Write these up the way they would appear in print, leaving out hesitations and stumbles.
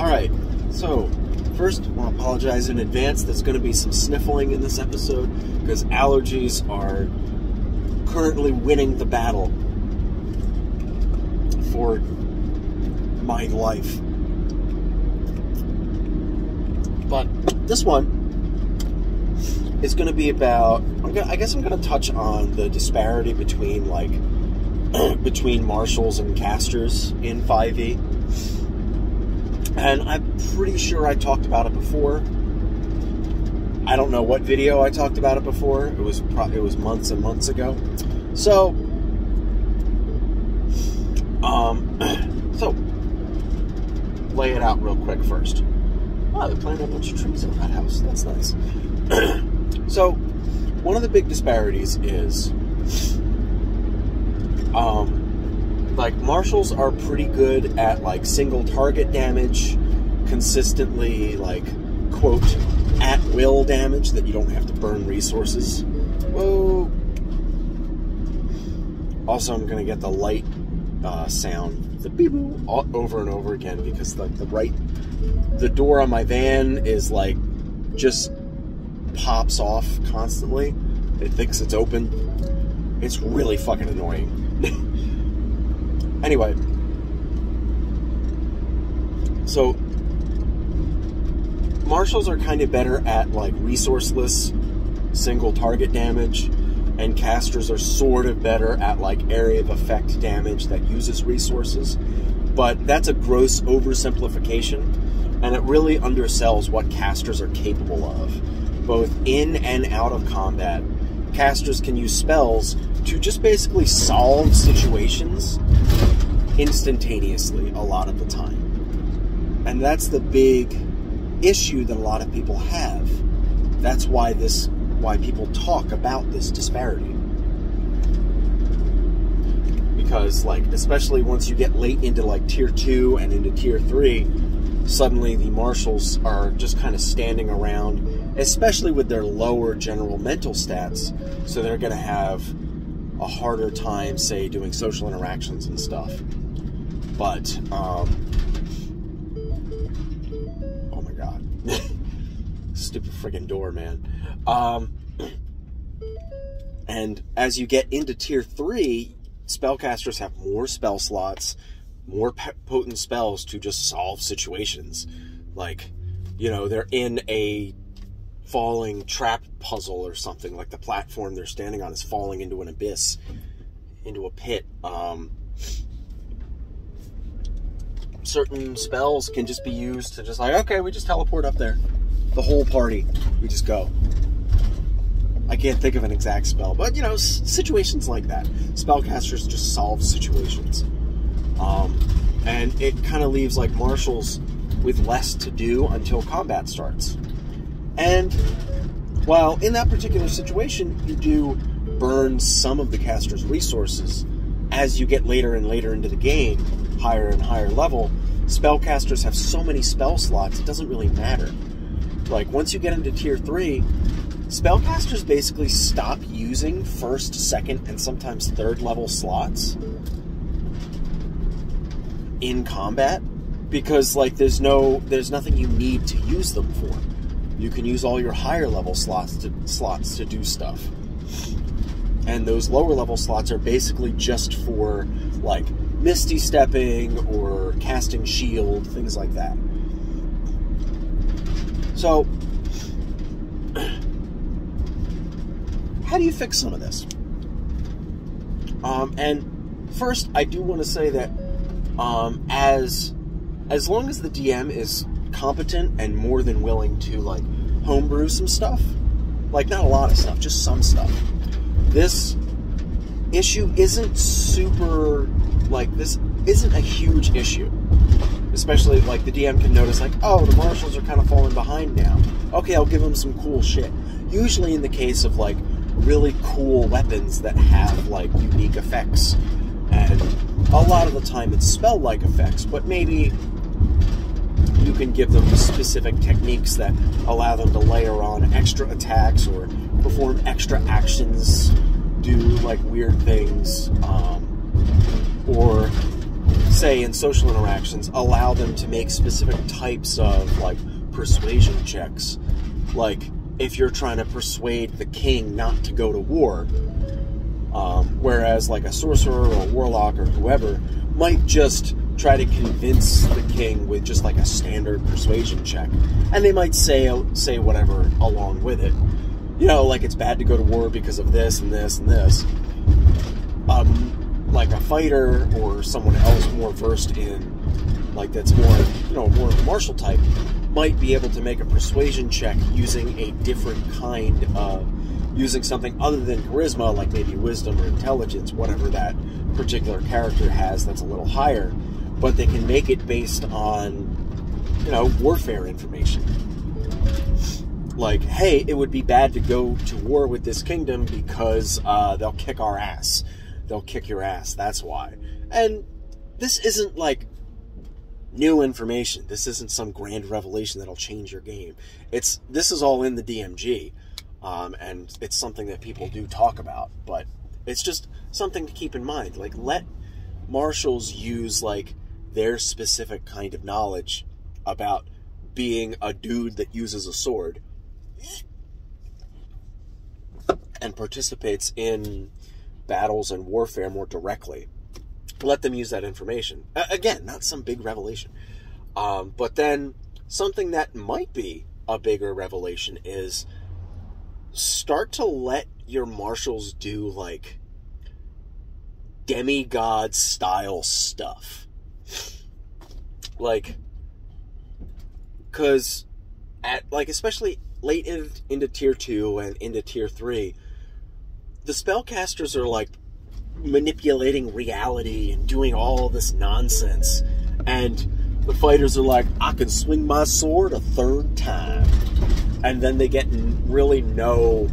Alright, so first I want to apologize in advance. There's going to be some sniffling in this episode because allergies are currently winning the battle for my life. But this one is going to be about, I guess I'm going to touch on the disparity between between marshals and casters in 5e. And I'm pretty sure I talked about it before. I don't know what video I talked about it before. It was months and months ago. So, so lay it out real quick first. Oh, they're planting a bunch of trees in that house. That's nice. So, one of the big disparities is, marshals are pretty good at, single target damage, consistently, quote, at-will damage that you don't have to burn resources. Whoa. Also, I'm going to get the light sound, the beep-boo, over and over again, because, the door on my van is, just pops off constantly. It thinks it's open. It's really fucking annoying. Anyway, so marshals are kind of better at resourceless single target damage, and casters are sort of better at area of effect damage that uses resources. But that's a gross oversimplification, and it really undersells what casters are capable of, both in and out of combat. Casters can use spells to just basically solve situations instantaneously a lot of the time. And that's the big issue that a lot of people have. That's why people talk about this disparity. Because, especially once you get late into, Tier 2 and into Tier 3, suddenly the marshals are just kind of standing around, especially with their lower general mental stats, so they're going to have a harder time, say, doing social interactions and stuff. But, oh my god. Stupid friggin' door, man. And as you get into Tier 3, spellcasters have more spell slots, more potent spells to just solve situations. They're in a falling trap puzzle or something, the platform they're standing on is falling into an abyss, into a pit. Certain spells can just be used to just okay, we just teleport up there. The whole party, we just go. I can't think of an exact spell, but situations like that. Spellcasters just solve situations. And it kind of leaves marshals with less to do until combat starts. And while in that particular situation, you do burn some of the caster's resources, as you get later and later into the game, higher and higher level, spellcasters have so many spell slots, it doesn't really matter. Once you get into Tier 3, spellcasters basically stop using first, second, and sometimes third level slots in combat, because there's nothing you need to use them for. You can use all your higher level slots to do stuff. And those lower level slots are basically just for Misty Stepping or casting shield, things like that. So, how do you fix some of this? And first, I do want to say that as long as the DM is competent and more than willing to homebrew some stuff, not a lot of stuff, just some stuff, this issue isn't super, this isn't a huge issue. Especially, the DM can notice, oh, the marshals are kind of falling behind now. Okay, I'll give them some cool shit. Usually in the case of, really cool weapons that have, unique effects. And a lot of the time it's spell-like effects, but maybe you can give them specific techniques that allow them to layer on extra attacks or perform extra actions, do, weird things, or say in social interactions, allow them to make specific types of like persuasion checks. Like if you're trying to persuade the king not to go to war, whereas like a sorcerer or a warlock or whoever might just try to convince the king with just like a standard persuasion check, and they might say whatever along with it. You know, like it's bad to go to war because of this and this and this. Like a fighter or someone else more versed in, like that's more, you know, more of a martial type, might be able to make a persuasion check using a different kind of, using something other than charisma, like maybe wisdom or intelligence, whatever that particular character has that's a little higher, but they can make it based on, you know, warfare information. Like, hey, it would be bad to go to war with this kingdom because they'll kick our ass. They'll kick your ass, that's why. And this isn't like new information. This isn't some grand revelation that'll change your game. This is all in the DMG, and it's something that people do talk about, but it's just something to keep in mind. Like, let marshals use like their specific kind of knowledge about being a dude that uses a sword and participates in battles and warfare more directly. Let them use that information. Again, not some big revelation. But then something that might be a bigger revelation is start to let your marshals do like demigod style stuff. Like, because especially late into tier 2 and into tier 3, the spellcasters are like manipulating reality and doing all this nonsense, and the fighters are like, I can swing my sword a third time, and then they get really no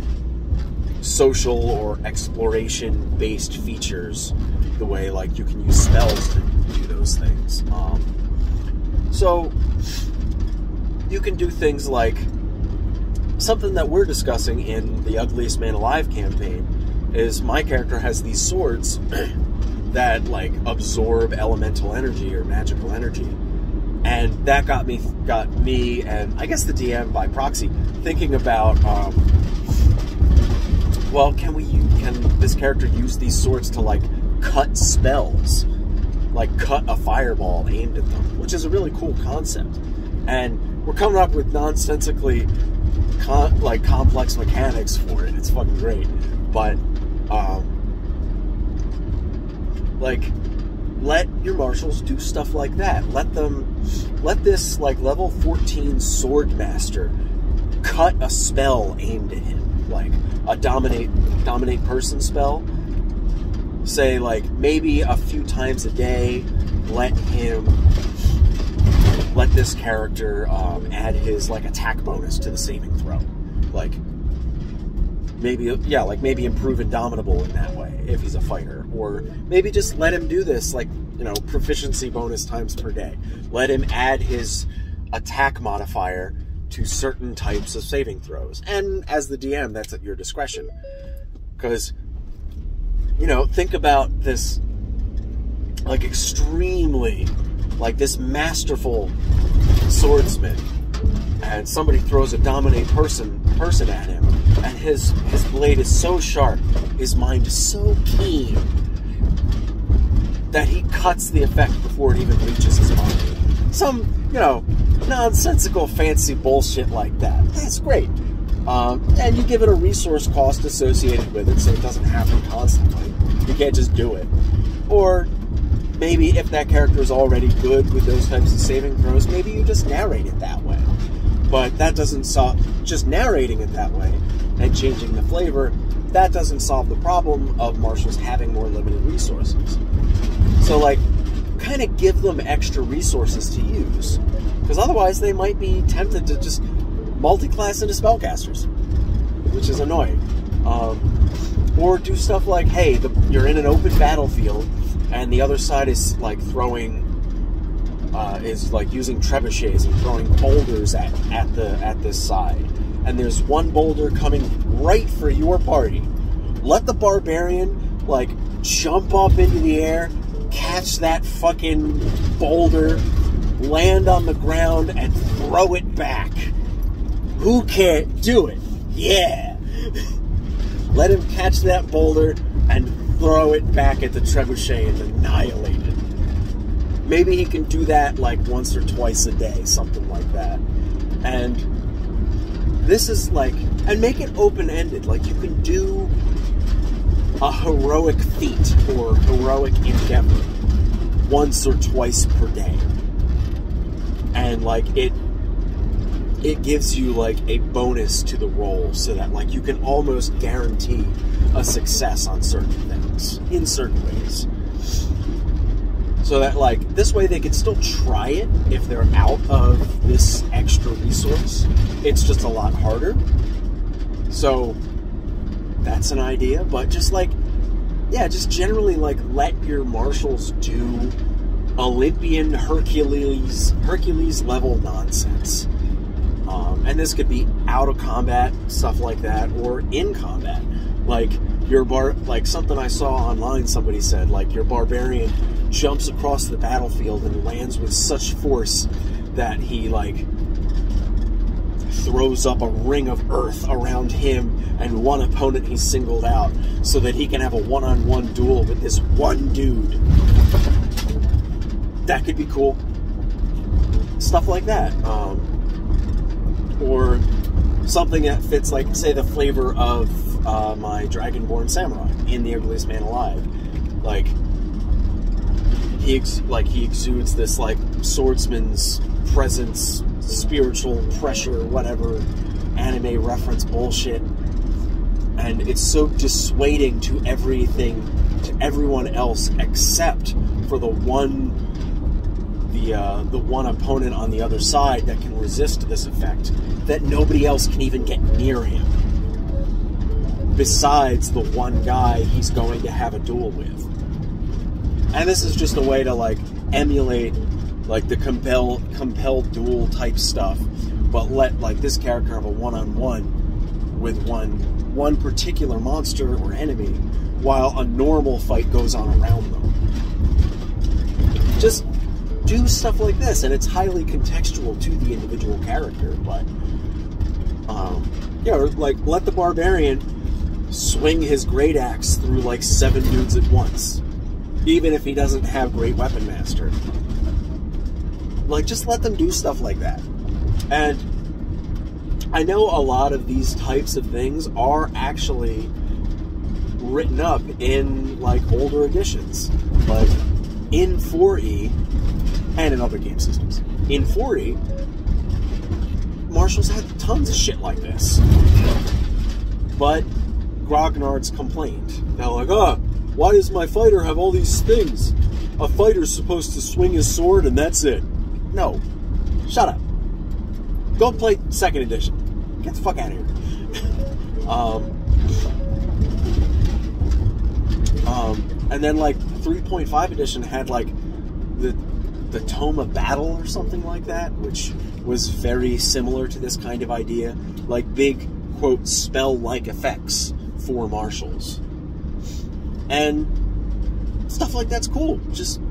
social or exploration based features the way like you can use spells to do those things. So you can do things like something that we're discussing in the Ugliest Man Alive campaign is my character has these swords that like absorb elemental energy or magical energy, and that got me and I guess the DM by proxy thinking about well, can this character use these swords to like cut spells, like cut a fireball aimed at them, which is a really cool concept. And we're coming up with nonsensically complex mechanics for it. It's fucking great. But like, let your marshals do stuff like that. Let this like level 14 sword master cut a spell aimed at him, like a dominate person spell. Say like maybe a few times a day, let this character add his like attack bonus to the saving throw. Like maybe improve Indomitable in that way if he's a fighter, or maybe just let him do this like, you know, proficiency bonus times per day. Let him add his attack modifier to certain types of saving throws, and as the DM, that's at your discretion. Because, you know, think about this like extremely, like this masterful swordsman, and somebody throws a dominate person at him, and his blade is so sharp, his mind is so keen that he cuts the effect before it even reaches his body. Some, you know, nonsensical fancy bullshit like that. That's great. And you give it a resource cost associated with it so it doesn't happen constantly. You can't just do it. Or maybe if that character is already good with those types of saving throws, maybe you just narrate it that way. But that doesn't solve, just narrating it that way and changing the flavor, that doesn't solve the problem of marshals having more limited resources. So like, kind of give them extra resources to use, because otherwise they might be tempted to just multi-class into spellcasters, which is annoying. Or do stuff like, hey, you're in an open battlefield and the other side is like throwing, is like using trebuchets and throwing boulders at this side, and there's one boulder coming right for your party. Let the barbarian like jump up into the air, catch that fucking boulder, land on the ground, and throw it back. Who can't do it? Yeah! Let him catch that boulder and throw it back at the trebuchet and annihilate it. Maybe he can do that like once or twice a day, something like that. And this is like, and make it open-ended. Like, you can do a heroic feat or heroic endeavor once or twice per day. And like, it gives you like a bonus to the roll, so that like you can almost guarantee a success on certain things in certain ways. So that like this way they can still try it if they're out of this extra resource. It's just a lot harder. So that's an idea, but just like, yeah, just generally like let your marshals do Olympian Hercules level nonsense. And this could be out of combat, stuff like that, or in combat. Like like something I saw online, somebody said, like, your barbarian jumps across the battlefield and lands with such force that he like throws up a ring of earth around him and one opponent he's singled out, so that he can have a one-on-one duel with this one dude. That could be cool. Stuff like that. Or something that fits, like, say, the flavor of my Dragonborn Samurai in The Ugliest Man Alive. Like, he exudes this, like, swordsman's presence, spiritual pressure, whatever, anime reference bullshit. And it's so dissuading to everyone else, except for the one opponent on the other side that can resist this effect, that nobody else can even get near him, besides the one guy he's going to have a duel with. And this is just a way to like emulate like the compelled duel type stuff, but let like this character have a one-on-one with one particular monster or enemy, while a normal fight goes on around them. Just do stuff like this, and it's highly contextual to the individual character, but yeah, or like let the barbarian swing his great axe through like 7 dudes at once, even if he doesn't have great weapon master. Like, just let them do stuff like that. And I know a lot of these types of things are actually written up in like older editions, like in 4E and in other game systems. In 4E, marshals had tons of shit like this, but grognards complained. They're like, why does my fighter have all these things? A fighter's supposed to swing his sword and that's it. No. Shut up. Go play 2nd edition. Get the fuck out of here. And then like 3.5 edition had like the Tome of Battle or something like that, which was very similar to this kind of idea. Like big, quote, spell-like effects for marshals. And stuff like that's cool. Just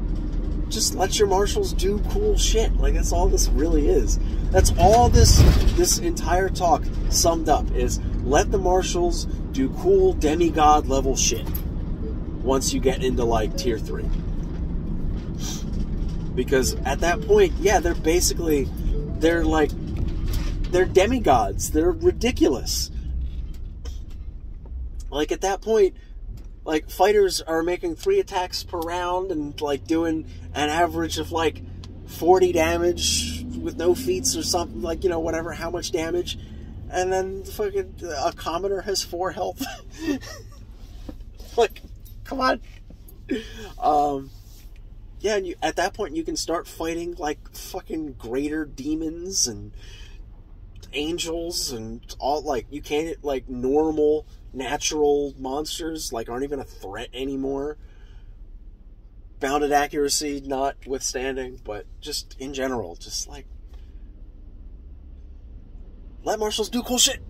let your marshals do cool shit. Like, that's all this really is. That's all this entire talk summed up is let the marshals do cool demigod level shit once you get into like tier 3. Because at that point, yeah, they're demigods. They're ridiculous. Like, at that point, like, fighters are making 3 attacks per round and like doing an average of like 40 damage with no feats or something, like, you know, whatever, how much damage. And then fucking a commoner has 4 health. Like, come on. Yeah, and at that point you can start fighting like fucking greater demons and angels and all, like, you can't, like, normal natural monsters like aren't even a threat anymore. Bounded accuracy notwithstanding, but just in general, just like let marshals do cool shit.